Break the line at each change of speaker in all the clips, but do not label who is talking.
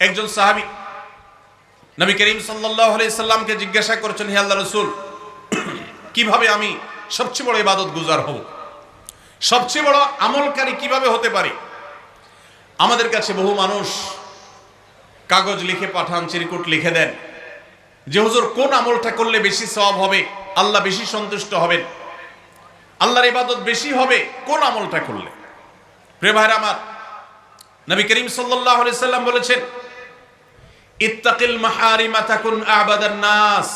একজন সাহাবী নবী করিম সাল্লাল্লাহু আলাইহি সাল্লামকে জিজ্ঞাসা করেছেন, হে আল্লাহর রাসূল, কিভাবে আমি সবচেয়ে বড় ইবাদত গুজার হব, সবচেয়ে বড় আমলকারী কিভাবে হতে পারি? আমাদের কাছে বহু মানুষ কাগজ লিখে পাঠান, চিরকুট লিখে দেন যে হুজুর কোন আমলটা করলে বেশি সওয়াব হবে, আল্লাহ বেশি সন্তুষ্ট হবেন, আল্লাহর ইবাদত বেশি হবে কোন আমলটা করলে। প্রিয় ভাইরা আমার, নবী করিম সাল্লাল্লাহু আলাইহি সাল্লাম বলেছেন, ইত্তাকিল মাহারিমা তাকুন আবাদান নাস।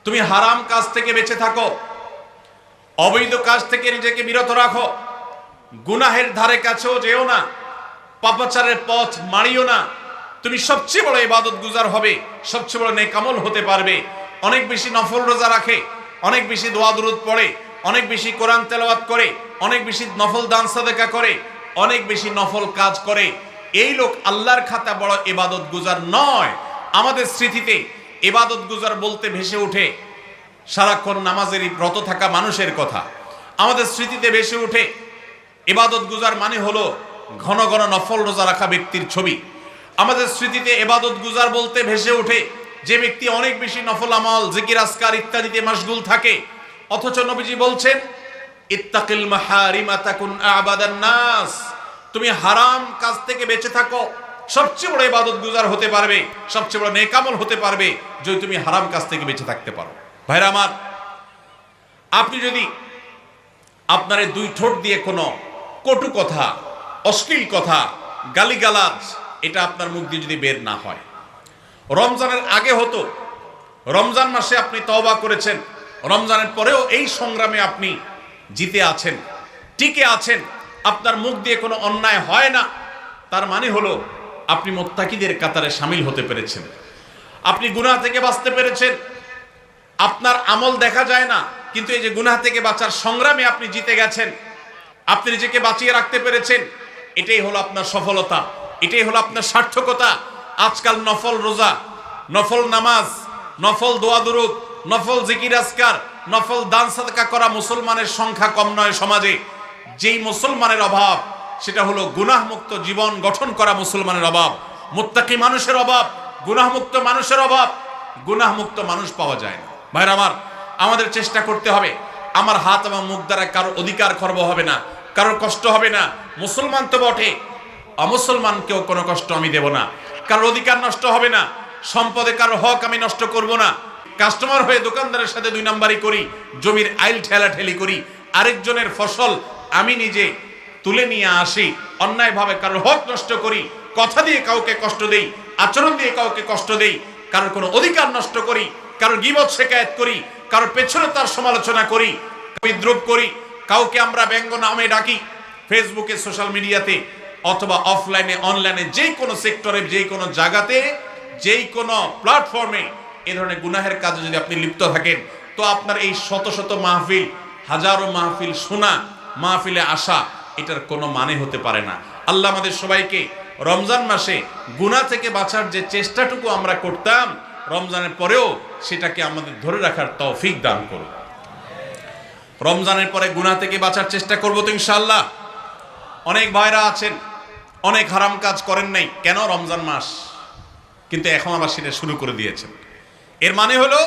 তুমি হারাম কাজ থেকে বেঁচে থাকো, অবৈধ কাজ থেকে নিজেকে বিরত রাখো, গুনাহের ধারে কাছেও যেও না, পাপাচারের পথ মারিও না। তুমি সবচেয়ে বড় ইবাদত গুজার হবে, সবচেয়ে বড় নেক আমল হতে পারবে। অনেক বেশি নফল রোজা রাখে, অনেক বেশি দোয়া দুরূদ পড়ে, অনেক বেশি কোরআন তেলাওয়াত করে, অনেক বেশি নফল দান সাদাকা করে, অনেক বেশি নফল কাজ করে, এই লোক আল্লাহর খাতা বড় ইবাদত গুজার নয়। আমাদের স্মৃতিতে ইবাদত গুজার বলতে ভেসে ওঠে সারাক্ষণ নামাজেরই ব্রত থাকা মানুষের কথা। আমাদের স্মৃতিতে ভেসে ওঠে ইবাদত গুজার মানে হলো ঘন ঘন নফল রোজা রাখা ব্যক্তির ছবি। আমাদের স্মৃতিতে ইবাদত গুজার বলতে ভেসে ওঠে যে ব্যক্তি অনেক বেশি নফল আমল, জিকির, আজকার ইত্যাদিতে মাশগুল থাকে। অথচ নবীজি বলছেন, ইত্তাকিল মাহারিমা তাকুন আবাদান নাস। তুমি হারাম কাজ থেকে বেঁচে থাকো, সবচেয়ে বড় ইবাদত গুজার হতে পারবে, সবচেয়ে বড় নেক আমল হতে পারবে যদি তুমি হারাম কাজ থেকে বেঁচে থাকতে পারো। ভাইরা আমার, আপনি যদি আপনার এই দুই ঠোঁট দিয়ে কোনো কটু কথা, অশ্লীল কথা, গালিগালাজ এটা আপনার মুখ দিয়ে যদি বের না হয়, রমজানের আগে হতো, রমজান মাসে আপনি তওবা করেছেন, রমজানের পরেও এই সংগ্রামে আপনি জিতে আছেন, টিকে আছেন, আপনার মুখ দিয়ে কোনো অন্যায় হয় না, তার মানে হলো আপনি মুত্তাকিদের কাতারে শামিল হতে পেরেছেন, আপনি গুনাহ থেকে বাঁচতে পেরেছেন। আপনার আমল দেখা যায় না, কিন্তু এই যে গুনাহ থেকে বাঁচার সংগ্রামে আপনি জিতে গেছেন, আপনি নিজেকে বাঁচিয়ে রাখতে পেরেছেন, এটাই হলো আপনার সফলতা, এটাই হলো আপনার সার্থকতা। আজকাল নফল রোজা, নফল নামাজ, নফল দোয়া দুরূদ, নফল জিকির আজকার, নফল দান সাদকা করা মুসলমানের সংখ্যা কম নয় সমাজে। যেই মুসলমানের অভাব সেটা হলো গুনাহমুক্ত জীবন গঠন করা মুসলমানের অভাব, মুত্তাকি মানুষের অভাব, গুনাহমুক্ত মানুষের অভাব। গুনাহমুক্ত মানুষ পাওয়া যায় না। ভাইরা আমার, আমাদের চেষ্টা করতে হবে আমার হাত এবং মুখ দ্বারা কারোর অধিকার খর্ব হবে না, কারোর কষ্ট হবে না। মুসলমান তো বটে, অমুসলমানকেও কোনো কষ্ট আমি দেব না, কারোর অধিকার নষ্ট হবে না, সম্পদে কারোর হক আমি নষ্ট করব না। কাস্টমার হয়ে দোকানদারের সাথে দুই নাম্বারি করি, জমির আইল ঠেলাঠেলি করি, আরেকজনের ফসল আমি নিজে তুলে নিয়ে আসি, অন্যায়ভাবে কারোর হক নষ্ট করি, কথা দিয়ে কাউকে কষ্ট দেই, আচরণ দিয়ে কাউকে কষ্ট দেই, কারোর কোনো অধিকার নষ্ট করি, কারোর গীবত শিকায়েত করি, কারোর পেছনে তার সমালোচনা করি, বিদ্রুপ করি, কাউকে আমরা ব্যঙ্গ নামে ডাকি, ফেসবুকে, সোশ্যাল মিডিয়াতে অথবা অফলাইনে, অনলাইনে, যে কোনো সেক্টরে, যে কোনো জায়গাতে, যেই কোনো প্ল্যাটফর্মে এ ধরনের গুনাহের কাজে যদি আপনি লিপ্ত থাকেন, তো আপনার এই শত শত মাহফিল, হাজারো মাহফিল শোনা, মাহফিলে আসা, এটার কোনো মানে হতে পারে না। আল্লাহ আমাদের সবাইকে রমজান মাসে গুনাহ থেকে বাঁচার যে চেষ্টাটুকু আমরা করতাম, রমজানের পরেও সেটাকে আমাদের ধরে রাখার তৌফিক দান করুন। রমজানের পরে গুনাহ থেকে বাঁচার চেষ্টা করব তো ইনশাআল্লাহ। অনেক ভাইরা আছেন অনেক হারাম কাজ করেন নাই, কেন? রমজান মাস, কিন্তু এখন আবার সেটা শুরু করে দিয়েছেন। এর মানে হলো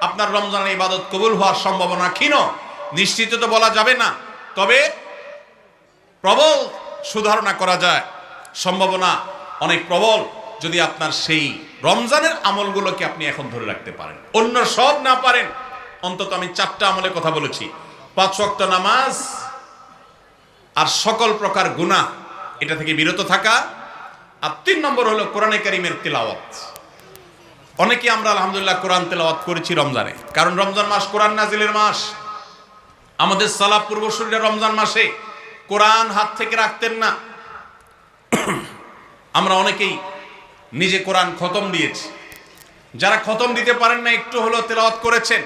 আপনার রমজানের ইবাদত কবুল হওয়ার সম্ভাবনা ক্ষীণ। নিশ্চিত তো বলা যাবে না, তবে প্রবল সুধারণা করা যায়, সম্ভাবনা অনেক প্রবল, যদি আপনার সেই রমজানের আমলগুলোকে আপনি এখন ধরে রাখতে পারেন। অন্য সব না পারেন, অন্তত আমি 4টা আমলের কথা বলেছি, 5 ওয়াক্ত নামাজ আর সকল প্রকার গুনাহ এটা থেকে বিরত থাকা, আর 3 নম্বর হলো কোরআনে কারীমের তিলাওয়াত। অনেকে আমরা আলহামদুলিল্লাহ কোরআন তেলাওয়াত করেছি রমজানে, কারণ রমজান মাস কোরআন নাজিলের মাস। আমাদের সালাফ পূর্বসূরীরা রমজান মাসে কোরআন হাত থেকে রাখতেন না। আমরা অনেকেই নিজে কোরআন খতম দিয়েছি, যারা খতম দিতে পারেন না, একটু হলো তেলাওয়াত করেছেন,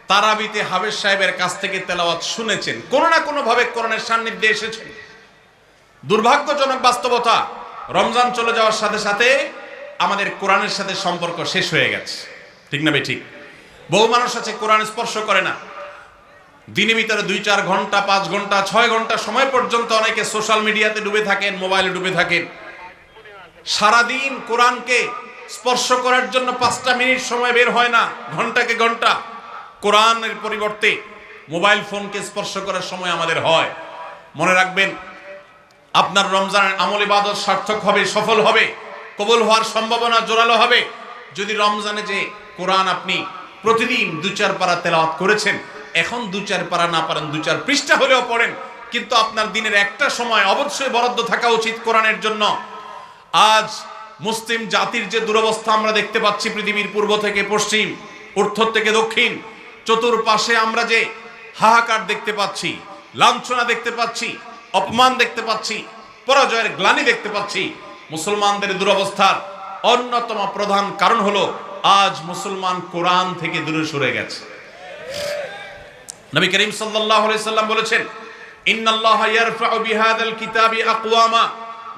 তারাবিতে হাফেজ সাহেবের কাছ থেকে তেলাওয়াত শুনেছেন, কোনো না কোনো ভাবে কোরআনের সান্নিধ্যে এসেছেন। দুর্ভাগ্যজনক বাস্তবতা, রমজান চলে যাওয়ার সাথে সাথে আমাদের কোরআনের সাথে সম্পর্ক শেষ হয়ে গেছে। ঠিক না বেঠিক? বহু মানুষ আছে কোরআন স্পর্শ করে না, দিনের ভিতরে 2-4 ঘন্টা, 5 ঘন্টা, 6 ঘন্টা সময় পর্যন্ত অনেকে সোশ্যাল মিডিয়াতে ডুবে থাকেন, মোবাইলে ডুবে থাকেন। সারাদিন কোরআনকে স্পর্শ করার জন্য 5টা মিনিট সময় বের হয় না, ঘন্টাকে ঘন্টা কোরআনের পরিবর্তে মোবাইল ফোনকে স্পর্শ করার সময় আমাদের হয়। মনে রাখবেন, আপনার রমজানের আমল ইবাদত সার্থক হবে, সফল হবে, কবুল হওয়ার সম্ভাবনা জোরালো হবে যদি রমজানে যে কোরআন আপনি প্রতিদিন 2-4 পারা তেলাওয়াত করেছেন, এখন 2-4 পারা না পারেন 2-4 পৃষ্ঠা হলেও পড়েন, কিন্তু আপনার দিনের একটা সময় অবশ্যই বরাদ্দ থাকা উচিত কোরআনের জন্য। আজ মুসলিম জাতির যে দুরবস্থা আমরা দেখতে পাচ্ছি, পৃথিবীর পূর্ব থেকে পশ্চিম, উত্তর থেকে দক্ষিণ, চতুর্পাশে আমরা যে হাহাকার দেখতে পাচ্ছি, লাঞ্ছনা দেখতে পাচ্ছি, অপমান দেখতে পাচ্ছি, পরাজয়ের গ্লানি দেখতে পাচ্ছি, মুসলমানদের দুরবস্থার অন্যতম প্রধান কারণ হলো আজ মুসলমান কোরআন থেকে দূরে সরে গেছে। নবী করিম সাল্লাল্লাহু আলাইহি সাল্লাম বলেছেন, ইন্নাল্লাহা ইয়ারফাউ বিহাদাল কিতাবি আকওয়ামা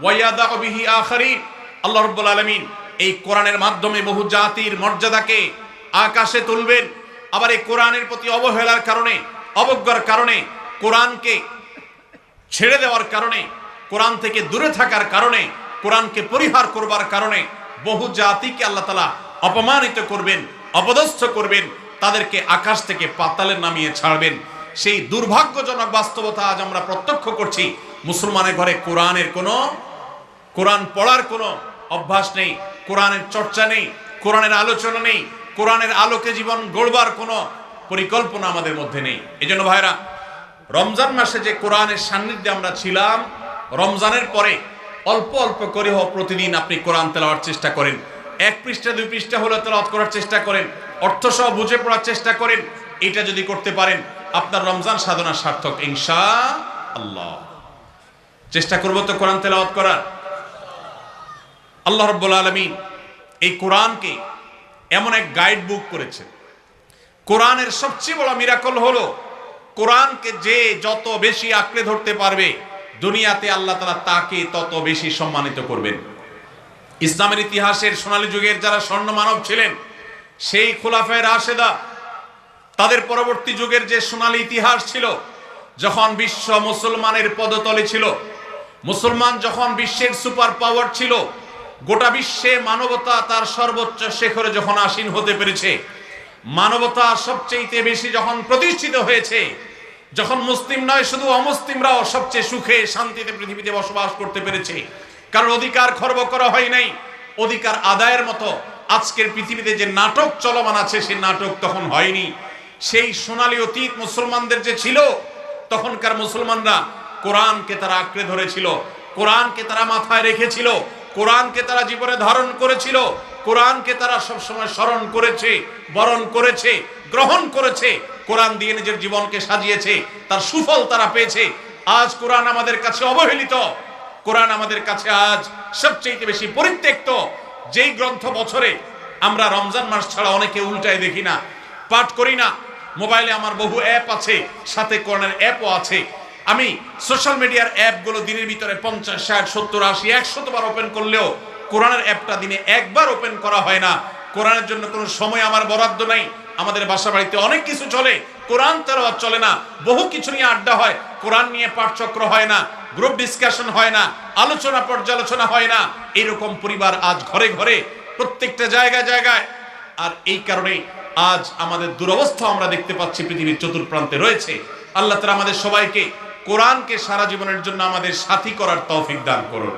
ওয়া ইয়াদাউ বিহি আখারিন। আল্লাহ রাব্বুল আলামিন এই কোরআনের মাধ্যমে বহু জাতির মর্যাদাকে আকাশে তুলবেন। আবার এই কোরআনের প্রতি অবহেলার কারণে, অবজ্ঞার কারণে, কোরআনকে ছেড়ে দেওয়ার কারণে, কোরআন থেকে দূরে থাকার কারণে, কোরআনকে পরিহার করবার কারণে বহু জাতিকে আল্লাহ তাআলা অপমানিত করবেন, অপদস্থ করবেন, তাদেরকে আকাশ থেকে পাতালে নামিয়ে ছাড়বেন। সেই দুর্ভাগ্যজনক বাস্তবতা আজ আমরা প্রত্যক্ষ করছি। মুসলমানের ঘরে কোরআন পড়ার কোনো অভ্যাস নেই, কোরআনের চর্চা নেই, কোরআনের আলোচনা নেই, কোরআনের আলোকে জীবন গড়বার কোনো পরিকল্পনা আমাদের মধ্যে নেই। এজন্য ভাইরা, রমজান মাসে যে কোরআনের সান্নিধ্যে আমরা ছিলাম, রমজানের পরে অল্প অল্প করে হোক প্রতিদিন আপনি কোরআন তেলাওয়ার চেষ্টা করেন। 1 পৃষ্ঠা 2 পৃষ্ঠা হলে তেলাওয়াত করার চেষ্টা করেন, অর্থ সহ বুঝে পড়ার চেষ্টা করেন। এটা যদি করতে পারেন, আপনার রমজান সাধনা সার্থক ইনশাআল্লাহ। চেষ্টা করব তো কোরআন তেলাওয়াত করার। আল্লাহ রাব্বুল আলামিন এই কোরআনকে এমন এক গাইড বুক করেছেন। কোরআনের সবচেয়ে বড় মিরাকল হলো, কোরআনকে যে যত বেশি আঁকড়ে ধরতে পারবে, দুনিয়াতে আল্লাহ তাআলা তাকে তত বেশি সম্মানিত করবেন। ইসলামের ইতিহাসের সোনালী যুগের যারা স্বর্ণ মানব ছিলেন, সেই খুলাফায়ে রাশেদা, তাদের পরবর্তী যুগের যে সোনালী ইতিহাস ছিল, যখন বিশ্ব মুসলমানের পদতলে ছিল, মুসলমান যখন বিশ্বের সুপার পাওয়ার ছিল, গোটা বিশ্বে মানবতা তার সর্বোচ্চ শিখরে যখন আসীন হতে পেরেছে, মানবতা সবচেয়ে বেশি যখন প্রতিষ্ঠিত হয়েছে, যখন মুসলিম নয় শুধু অমুসলিমরাও সবচেয়ে সুখে শান্তিতে পৃথিবীতে বসবাস করতে পেরেছে, কারণ অধিকার খর্ব করা হয় নাই, অধিকার আদায়ের মতো আজকের পৃথিবীতে যে নাটক চলমান আছে, সেই নাটক তখন হয়নি। সেই সোনালী অতীত মুসলমানদের যে ছিল, তখনকার মুসলমানরা কোরআনকে তারা আঁকড়ে ধরেছিল, কোরআনকে তারা মাথায় রেখেছিল, কোরআনকে তারা জীবনে ধারণ করেছিল, কোরআনকে তারা সবসময় স্মরণ করেছে, বরণ করেছে, গ্রহণ করেছে, কোরআন দিয়ে নিজের জীবনকে সাজিয়েছে, তার সুফল তারা পেয়েছে। আজ কোরআন আমাদের কাছে অবহেলিত, কোরআন আমাদের কাছে আজ সবচেয়ে বেশি পরিত্যক্ত। যেই গ্রন্থ বছরে আমরা রমজান মাস ছাড়া অনেকে উল্টায় দেখি না, পাঠ করি না। মোবাইলে আমার বহু অ্যাপ আছে, সাথে কোরআনের অ্যাপও আছে। আমি সোশ্যাল মিডিয়ার অ্যাপগুলো দিনের ভিতরে 50, 60, 70, 80, 100 বার ওপেন করলেও কোরআনের অ্যাপটা দিনে একবার ওপেন করা হয় না। কোরআনের জন্য কোনো সময় আমার বরাদ্দ নাই। আমাদের বাসা বাড়িতে অনেক কিছু চলে, কোরআন তেলাওয়াত চলে না। বহু কিছু নিয়ে আড্ডা হয়, কোরআন নিয়ে পাঠচক্র হয় না, গ্রুপ ডিসকাশন হয় না, আলোচনা পর্যালোচনা হয় না। এরকম পরিবার আজ ঘরে ঘরে, প্রত্যেকটা জায়গায় জায়গায়। আর এই কারণে আজ আমাদের দুরবস্থা আমরা দেখতে পাচ্ছি পৃথিবীর চতুর্প্রান্তে রয়েছে। আল্লাহ তাআলা আমাদের সবাইকে কোরআনকে সারা জীবনের জন্য আমাদের সাথী করার তৌফিক দান করুন।